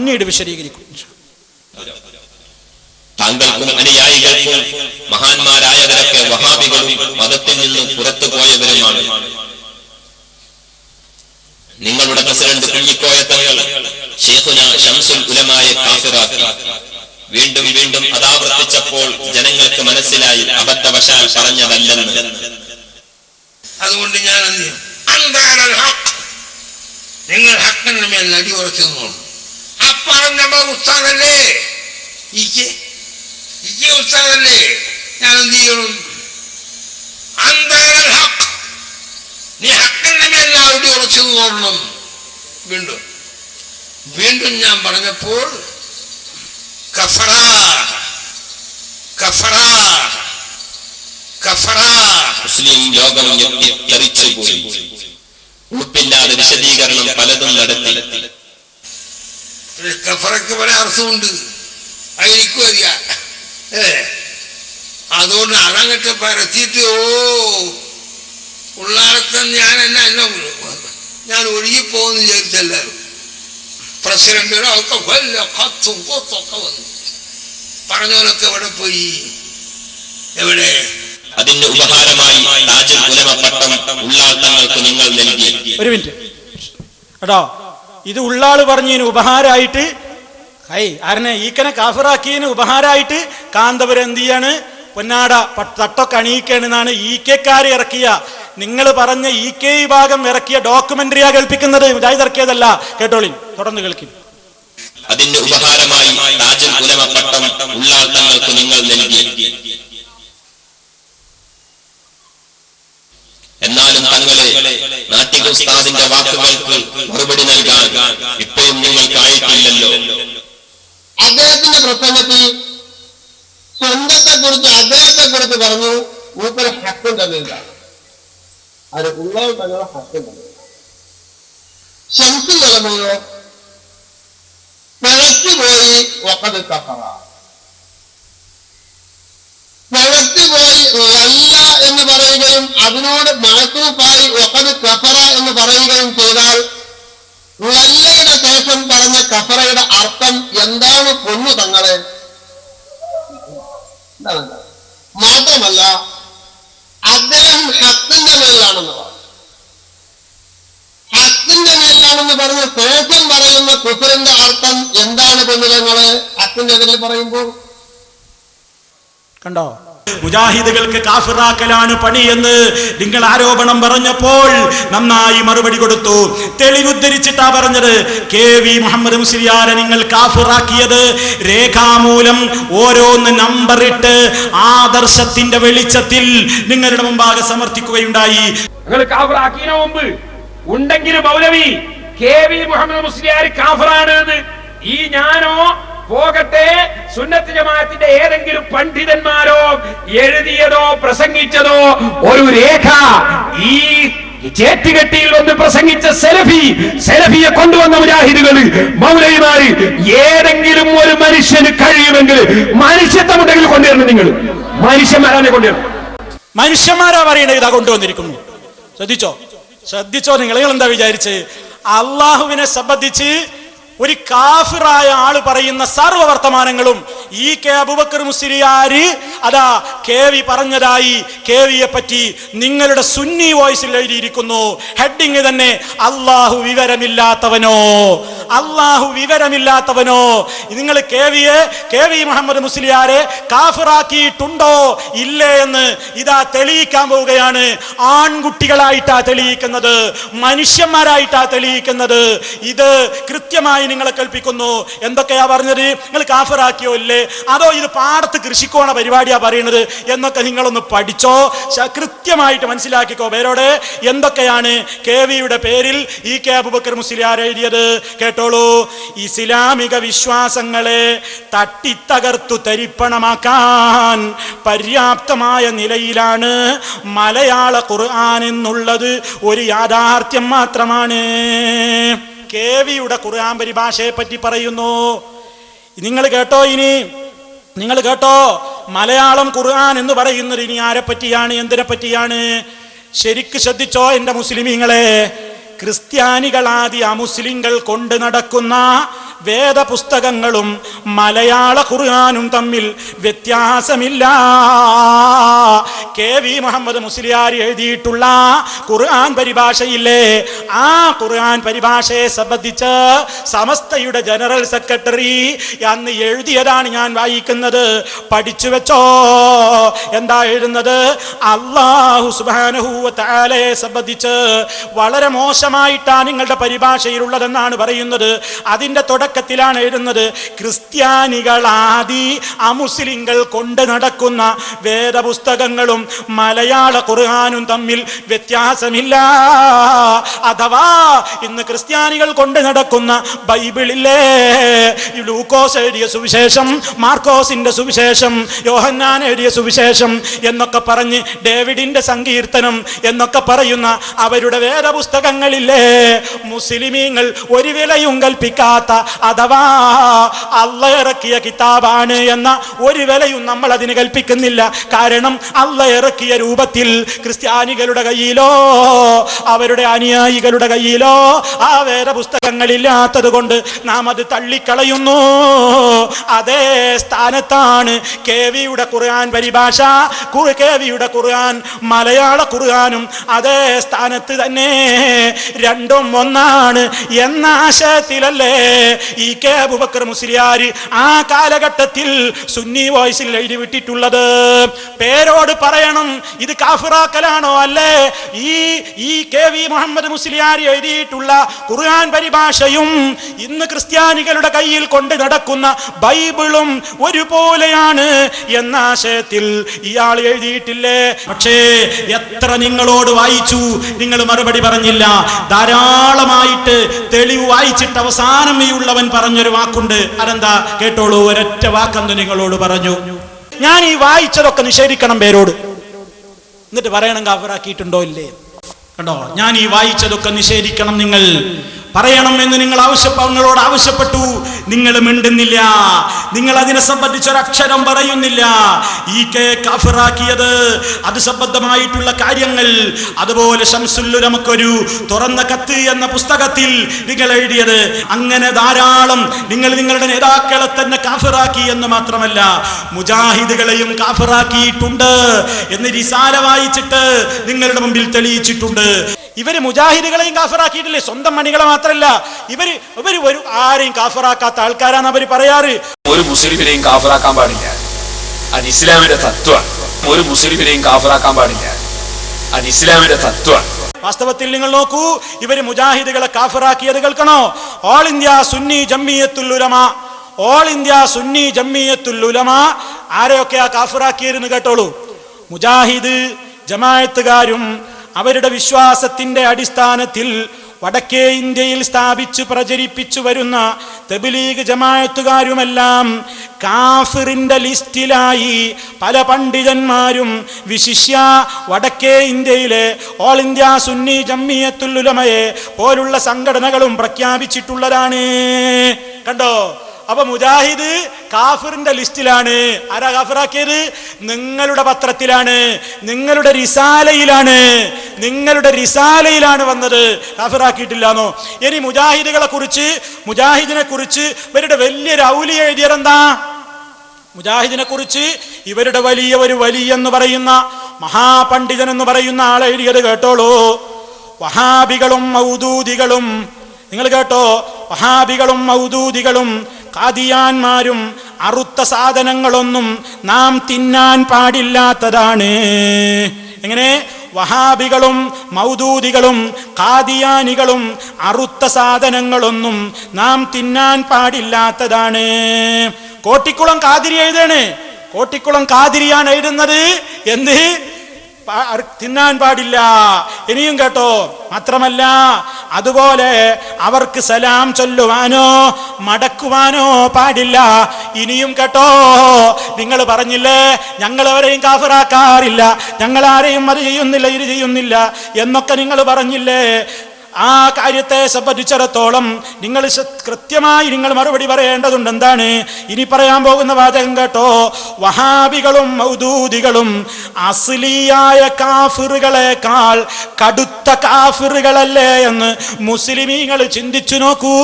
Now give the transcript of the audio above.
പിന്നീട് വിശദീകരിക്കും. താങ്കൾക്കും അനുയായികൾക്കും മഹാന്മാരായവരൊക്കെ വഹാബികളും മതത്തിൽ നിന്നും പുറത്തു പോയവരുമാണ്. നിങ്ങളുടെ പ്രസിഡന്റ് കുഞ്ഞിക്കോയ തങ്ങൾ ശൈഖുന ശംസുൽ ഉലമായെ കാഫിറാക്കി. വീണ്ടും വീണ്ടും അതാവർത്തിച്ചപ്പോൾ ജനങ്ങൾക്ക് മനസ്സിലായി അബദ്ധവശാൽ പറഞ്ഞതല്ലെന്ന്. അതുകൊണ്ട് ഞാൻ നിങ്ങൾ ഹക്കിന്റെ മേൽ അടി ഉറച്ചു നിന്നോളൂ. അപ്പറഞ്ഞ ഉസ്താദല്ലേ, ഉസ്താദല്ലേ, ഞാൻ എന്ത് ചെയ്യണം? നീ ഹക്കിന്റെ മേൽ അടി ഉറച്ചു നിന്നോളണം. വീണ്ടും വീണ്ടും ഞാൻ പറഞ്ഞപ്പോൾ മുസ്ലിം ലോകം ഞെട്ടിത്തരിച്ചുപോയി. ഉറപ്പില്ലാതെ വിശദീകരണം പലതും നടത്തി. കഫറയ്ക്ക് പല അർത്ഥമുണ്ട്, അതെനിക്കും അറിയാം. അതുകൊണ്ട് അതങ്ങട്ട് പരത്തിയിട്ട് ഉള്ളാടത്തം ഞാൻ ഒഴുകിപ്പോന്ന് വിചാരിച്ചെല്ലാരും. പ്രസിഡന്റുകളൊക്കെ വല്ല കത്തും കൊത്തൊക്കെ വന്നു. പറഞ്ഞവരൊക്കെ എവിടെ പോയി? എവിടെ? അതിന്റെ ഉപഹാരമായി താജുൽ ഉലമ പട്ടം ഉള്ളാൾ തങ്ങൾക്ക് നിങ്ങൾ നൽകി. ഒരു മിനിറ്റ് കേട്ടോ, ഇത് ഉള്ളാള് പറഞ്ഞതിന് ഉപഹാരമായിട്ട് ആരനെ ഈക്കനെ കാഫിറാക്കിയതിന് ഉപഹാരമായിട്ട് കാന്തപുരം എന്ത് ചെയ്യാണ്? പൊന്നാട തട്ടൊക്കെ അണിയിക്കണെന്നാണ് ഈക്കെക്കാരെ ഇറക്കിയ, നിങ്ങൾ പറഞ്ഞ ഈക്കെ വിഭാഗം ഇറക്കിയ ഡോക്യുമെന്ററിയാ കേൾപ്പിക്കുന്നത്, മുജാഹിദ് ഇറക്കിയതല്ല. കേട്ടോളിൻ, തുടർന്ന് കേൾക്കും. അതിന്റെ ഉപഹാരമായി താജുൽ ഉലമ പട്ടം ഉള്ളാൾ തങ്ങൾക്ക് നിങ്ങൾ നൽകി. എന്നാലും തങ്ങളെ നാട്ടിക ഉസ്താദിന്റെ വാക്കുകൾക്ക് മറുപടി നൽകാൻ ഇപ്പോഴും നിങ്ങൾക്കായിട്ടില്ലല്ലോ. അദ്ദേഹത്തിന്റെ പ്രസംഗത്തിൽ സ്വന്തത്തെക്കുറിച്ച് അദ്ദേഹത്തെക്കുറിച്ച് പറഞ്ഞു, മൂപ്പര് ഹക്കും തന്നില്ല. അത് ഉള്ളവർ തങ്ങളെ ഹക്കും തന്നില്ല. ശംസുൽ ഉലമയോ പിഴച്ചുപോയി വഖദ് കഫറ. പിഴച്ചുപോയി അല്ല എന്ന് പറയുകയും അതിനോട് മഅതൂഫായി വഖദ് കഫറ എന്ന് പറയുകയും ചെയ്താൽ ലല്ലയുടെ ശേഷം പറഞ്ഞ കഫറയുടെ അർത്ഥം എന്താണ്? പൊന്നു തങ്ങളെ. മാത്രമല്ല അദ്ദേഹം ഹത്തിന്റെ മേലാണെന്ന് പറഞ്ഞു. ഹത്തിന്റെ മേലാണെന്ന് പറഞ്ഞ ശേഷം പറയുന്ന കുഫറിന്റെ അർത്ഥം എന്താണ്? പൊന്നു തങ്ങളെ ഹത്തിന്റെ എതിരിൽ പറയുമ്പോൾ കണ്ടോ, മുജാഹിദുകൾക്ക് കാഫിറാക്കലാണ് പണിയെന്ന് നിങ്ങൾ ആരോപണം പറഞ്ഞപ്പോൾ നന്നായി മറുപടി കൊടുത്തു. തെളിവുദ്ധരിച്ചിട്ടാ പറഞ്ഞത്. KV മുഹമ്മദ് മുസ്ലിയാരെ നിങ്ങൾ കാഫിറാക്കിയത് രേഖാമൂലം ഓരോന്ന് നമ്പർ ഇട്ട് ആദർശത്തിന്റെ വെളിച്ചത്തിൽ നിങ്ങളുടെ മുമ്പാകെ സമർത്ഥിക്കുകയുണ്ടായി. നിങ്ങൾ കാഫിറാക്കിയതിനു മുമ്പ് ഉണ്ടെങ്കിലും മൗലവി KV മുഹമ്മദ് മുസ്ലിയാർ കാഫിറാണ് എന്ന് ഈ ഞാനോ പോകട്ടെ സുന്നത്ത് ജമാഅത്തിന്റെ ഏതെങ്കിലും പണ്ഡിതന്മാരോ എഴുതിയതോ പ്രസംഗിച്ചതോ ഒരു രേഖ ഈ ചേറ്റുകെട്ടിയിൽ ഒന്ന് പ്രസംഗിച്ച സെലഫിയെ കൊണ്ടുവന്ന മുജാഹിദുകൾ മൗലവിമാര് ഏതെങ്കിലും ഒരു മനുഷ്യന് കഴിയുമെങ്കിൽ മനുഷ്യത്വമുണ്ടെങ്കിൽ കൊണ്ടുവരണം. നിങ്ങൾ മനുഷ്യന്മാരാണ് കൊണ്ടുവരണം. മനുഷ്യന്മാരാ പറയണത് ഇതാ കൊണ്ടുവന്നിരിക്കുന്നു. ശ്രദ്ധിച്ചോ നിങ്ങൾ എന്താ വിചാരിച്ച്? അള്ളാഹുവിനെ സംബന്ധിച്ച് ഒരു കാഫിറായ ആള് പറയുന്ന സർവ്വ വർത്തമാനങ്ങളും KV അബൂബക്കർ മുസ്ലിയാര് അതാ KV പറഞ്ഞതായി KVയെ പറ്റി നിങ്ങളുടെ സുന്നി വോയിസിൽ എഴുതിയിരിക്കുന്നു. ഹെഡിങ് തന്നെ അള്ളാഹു വിവരമില്ലാത്തവനോ, അള്ളാഹു വിവരമില്ലാത്തവനോ. നിങ്ങൾ KV മുഹമ്മദ് മുസ്ലിയാരെ കാഫിറാക്കിയിട്ടുണ്ടോ ഇല്ലേ എന്ന് ഇതാ തെളിയിക്കാൻ പോവുകയാണ്. ആൺകുട്ടികളായിട്ടാ തെളിയിക്കുന്നത്, മനുഷ്യന്മാരായിട്ടാ തെളിയിക്കുന്നത്. ഇത് കൃത്യമായി നിങ്ങളെ കേൾപ്പിക്കുന്നു. എന്തൊക്കെയാ പറഞ്ഞത്? നിങ്ങൾ കാഫിറാക്കിയോ ഇല്ലേ, അതോ ഇത് പാടത്ത് കൃഷിക്കോണ പരിപാടിയാ പറയുന്നത് എന്നൊക്കെ നിങ്ങളൊന്ന് പഠിച്ചോ, കൃത്യമായിട്ട് മനസ്സിലാക്കിക്കോ. പേരോട് എന്തൊക്കെയാണ് KVയുടെ പേരിൽ അബൂബക്കർ മുസ്ലിയാർ എഴുതിയത് കേട്ടോളൂ. ഇസ്ലാമിക വിശ്വാസങ്ങളെ തട്ടിത്തകർത്തു തരിപ്പണമാക്കാൻ പര്യാപ്തമായ നിലയിലാണ് മലയാള ഖുർആൻ എന്നുള്ളത് ഒരു യാഥാർത്ഥ്യം മാത്രമാണ്. KVയുടെ ഖുർആൻ പരിഭാഷയെ പറ്റി പറയുന്നു. നിങ്ങൾ കേട്ടോ, നിങ്ങൾ കേട്ടോ, മലയാളം ഖുർആൻ എന്ന് പറയുന്നത് ഇനി ആരെ പറ്റിയാണ്, എന്തിനെ പറ്റിയാണ്? ശരിക്ക് ശ്രദ്ധിച്ചോ എൻ്റെ മുസ്ലിമീങ്ങളെ. ക്രിസ്ത്യാനികളാദി അമുസ്ലിങ്ങൾ കൊണ്ട് നടക്കുന്ന വേദപുസ്തകങ്ങളും മലയാള ഖുർആനും തമ്മിൽ വ്യത്യാസമില്ല. കെ വി മുഹമ്മദ് മുസ്ലിയാർ എഴുതിയിട്ടുള്ള ഖുർആൻ പരിഭാഷയില്ലേ, ആ ഖുർആൻ പരിഭാഷയെ സംബന്ധിച്ച് സമസ്തയുടെ ജനറൽ സെക്രട്ടറി അന്ന് എഴുതിയതാണ് ഞാൻ വായിക്കുന്നത്. പഠിച്ചു വെച്ചോ. എന്താ എഴുതുന്നത്? അല്ലാഹു സുബ്ഹാനഹു വ തആലയെ സംബന്ധിച്ച് വളരെ മോശമായിട്ടാണ് നിങ്ങളുടെ പരിഭാഷയിലുള്ളതെന്നാണ് പറയുന്നത്. അതിന്റെ തുടക്കത്തിലാണ് എഴുതുന്നത്, ക്രിസ്ത്യാനികളാദി അമുസ്ലിങ്ങൾ കൊണ്ട് നടക്കുന്ന വേദപുസ്തകങ്ങളും മലയാള ഖുർആനും തമ്മിൽ വ്യത്യാസമില്ല. അഥവാ ഇന്ന് ക്രിസ്ത്യാനികൾ കൊണ്ട് നടക്കുന്ന ബൈബിളിലെ ലൂക്കോസ് എഴുതിയ സുവിശേഷം, മാർക്കോസിന്റെ സുവിശേഷം, യോഹന്നാൻ എഴുതിയ സുവിശേഷം എന്നൊക്കെ പറഞ്ഞ് ഡേവിഡിന്റെ സങ്കീർത്തനം എന്നൊക്കെ പറയുന്ന അവരുടെ വേദപുസ്തകങ്ങളില്ലേ, മുസ്ലിമീങ്ങൾ ഒരു വിലയും കൽപ്പിക്കാത്ത അഥവാ അള്ളാഹ് ഇറക്കിയ കിതാബാണ് എന്ന ഒരു വിലയും നമ്മൾ അതിന് കൽപ്പിക്കുന്നില്ല. കാരണം അള്ളാഹ് ഇറക്കിയ രൂപത്തിൽ ക്രിസ്ത്യാനികളുടെ കയ്യിലോ അവരുടെ അനുയായികളുടെ കയ്യിലോ ആ വേദപുസ്തകങ്ങളില്ലാത്തത് കൊണ്ട് നാം അത് തള്ളിക്കളയുന്നു. അതേ സ്ഥാനത്താണ് കെ വിയുടെ ഖുർആൻ പരിഭാഷ, കെ വിയുടെ ഖുർആൻ മലയാള ഖുർആനും അതേ സ്ഥാനത്ത് തന്നെ. രണ്ടും ഒന്നാണ് എന്ന ആശയത്തിലല്ലേ ഈ കെ അബൂബക്കർ മുസ്ലിയാർ ആ കാലഘട്ടത്തിൽ സുന്നി വോയിസിൽ എഴുതി വിട്ടിട്ടുള്ളത്. പേരോട് പറയണം, ഇത് കാഫിറാക്കലാണോ? അല്ലേ? ഈ കെ വി മുഹമ്മദ് മുസ്ലിയാർ എഴുതിയിട്ടുള്ള ഖുർആൻ പരിഭാഷയും ഇന്ന് ക്രിസ്ത്യാനികളുടെ കയ്യിൽ കൊണ്ട് നടക്കുന്ന ബൈബിളും ഒരുപോലെയാണ് എന്ന ആശയത്തിൽ ഇയാൾ എഴുതിയിട്ടില്ലേ. പക്ഷേ എത്ര നിങ്ങളോട് വായിച്ചു, നിങ്ങൾ മറുപടി പറഞ്ഞില്ല. ധാരാളമായിട്ട് തെളിവ് വായിച്ചിട്ട് അവസാനം ഈ ഉള്ളവൻ പറഞ്ഞൊരു വാക്കുണ്ട്. അതെന്താ കേട്ടോളൂ, ഒരൊറ്റ വാക്കെന്ന് നിങ്ങളോട് പറഞ്ഞു. ഞാൻ ഈ വായിച്ചതൊക്കെ നിഷേധിക്കണം പേരോട്, എന്നിട്ട് പറയണം കാഫിറാക്കിയിട്ടുണ്ടോ ഇല്ലേ. കണ്ടോ, ഞാൻ ഈ വായിച്ചതൊക്കെ നിഷേധിക്കണം, നിങ്ങൾ പറയണം എന്ന് നിങ്ങളോട് ആവശ്യപ്പെട്ടു. നിങ്ങൾ മിണ്ടുന്നില്ല, നിങ്ങൾ അതിനെ സംബന്ധിച്ചൊരക്ഷരം പറയുന്നില്ല. ഈ കാഫിറാക്കിയത് അത് സംബന്ധമായിട്ടുള്ള കാര്യങ്ങൾ, അതുപോലെ ശംസുല്ലുലമക്കൊരു തുറന്ന കത്ത് എന്ന പുസ്തകത്തിൽ നിങ്ങൾ എഴുതിയത്, അങ്ങനെ ധാരാളം നിങ്ങൾ നിങ്ങളുടെ നേതാക്കളെ തന്നെ കാഫിറാക്കി എന്ന് മാത്രമല്ല മുജാഹിദുകളെയും കാഫിറാക്കിയിട്ടുണ്ട് എന്ന് റിസാല വായിച്ചിട്ട് നിങ്ങളുടെ മുമ്പിൽ തെളിയിച്ചിട്ടുണ്ട്. ഇവര് മുജാഹിദുകളെയും കാഫിറാക്കിയിട്ടില്ലേ, സ്വന്തം മണികളെ മാത്രമല്ല, ഇവര് ഒരു ആരെയും കാഫിറാക്കാത്ത ആൾക്കാരാണ് അവര് പറയാറ്. ഒരു മുസ്ലിമിനെയും കാഫിറാക്കാൻ പാടില്ല, അത് ഇസ്ലാമിന്റെ തത്വമാണ്. ഒരു മുസ്ലിമിനെയും കാഫിറാക്കാൻ പാടില്ല, അത് ഇസ്ലാമിന്റെ തത്വമാണ്. വാസ്തവത്തിൽ നിങ്ങൾ നോക്കൂ, ഇവര് മുജാഹിദുകളെ കാഫിറാക്കിയത് കേൾക്കണോ? ഓൾ ഇന്ത്യ സുന്നി ജംഇയ്യത്തുൽ ഉലമ, ഓൾ ഇന്ത്യ സുന്നി ജംഇയ്യത്തുൽ ഉലമ ആരെയൊക്കെയാ കാഫിറാക്കിയതെന്ന് കേട്ടോളൂ. മുജാഹിദ് ജമാഅത്തുകാരും അവരുടെ വിശ്വാസത്തിന്റെ അടിസ്ഥാനത്തിൽ വടക്കേ ഇന്ത്യയിൽ സ്ഥാപിച്ചു പ്രചരിപ്പിച്ചു വരുന്ന തബ്ലീഗ് ജമാഅത്തുകാരുമെല്ലാം കാഫിറിന്റെ ലിസ്റ്റിലായി പല പണ്ഡിതന്മാരും വിശിഷ്യ വടക്കേ ഇന്ത്യയിലെ ഓൾ ഇന്ത്യ സുന്നി ജംഇയ്യത്തുൽ ഉലമയെ പോലുള്ള സംഘടനകളും പ്രഖ്യാപിച്ചിട്ടുള്ളതാണ്. കണ്ടോ, അപ്പൊ മുജാഹിദ് കാഫിറിന്റെ ലിസ്റ്റിലാണ്. ആരാ കാഫിറാക്കിയത്? നിങ്ങളുടെ പത്രത്തിലാണ്, നിങ്ങളുടെ റിസാലയിലാണ് വന്നത്. കാഫിറാക്കിയിട്ടില്ലാന്നോ? ഇനി മുജാഹിദിനെ കുറിച്ച് ഇവരുടെ വലിയൊരു ഔലിയ എഴുതിയതെന്താ? മുജാഹിദിനെ കുറിച്ച് ഇവരുടെ വലിയ ഒരു എന്ന് പറയുന്ന മഹാപണ്ഡിതൻ എന്ന് പറയുന്ന ആളെ എഴുതിയത് കേട്ടോളൂ. വഹാബികളും മൗദൂദികളും, നിങ്ങൾ കേട്ടോ, വഹാബികളും മൗദൂദികളും ഖാദിയാന്മാരും അറുത്ത സാധനങ്ങളൊന്നും നാം തിന്നാൻ പാടില്ലാത്തതാണ്. എങ്ങനെ? വഹാബികളും മൗദൂദികളും ഖാദിയാനികളും അറുത്ത സാധനങ്ങളൊന്നും നാം തിന്നാൻ പാടില്ലാത്തതാണ്. കോട്ടിക്കുളം ഖാദിരി എഴുതാണ്, കോട്ടിക്കുളം ഖാദിരിയാണ് എഴുതുന്നത്. എന്ത്? തിന്നാൻ പാടില്ല. ഇനിയും കേട്ടോ, മാത്രമല്ല അതുപോലെ അവർക്ക് സലാം ചൊല്ലുവാനോ മടക്കുവാനോ പാടില്ല. ഇനിയും കേട്ടോ, നിങ്ങൾ പറഞ്ഞില്ലേ ഞങ്ങൾ അവരെയും കാഫിറാക്കാറില്ല, ഞങ്ങൾ ആരെയും അത് ചെയ്യുന്നില്ല ഇത് ചെയ്യുന്നില്ല എന്നൊക്കെ നിങ്ങൾ പറഞ്ഞില്ലേ. ആ കാര്യത്തെ സംബന്ധിച്ചിടത്തോളം നിങ്ങൾ കൃത്യമായി നിങ്ങൾ മറുപടി പറയേണ്ടതുണ്ട്. എന്താണ് ഇനി പറയാൻ പോകുന്ന വാചകം കേട്ടോ. വഹാബികളും മൗദൂദികളും അസ്ലിയായ കാഫിറുകളെക്കാൾ കടുത്ത കാഫിറുകളല്ലേ എന്ന് മുസ്ലിമീങ്ങൾ ചിന്തിച്ചു നോക്കൂ.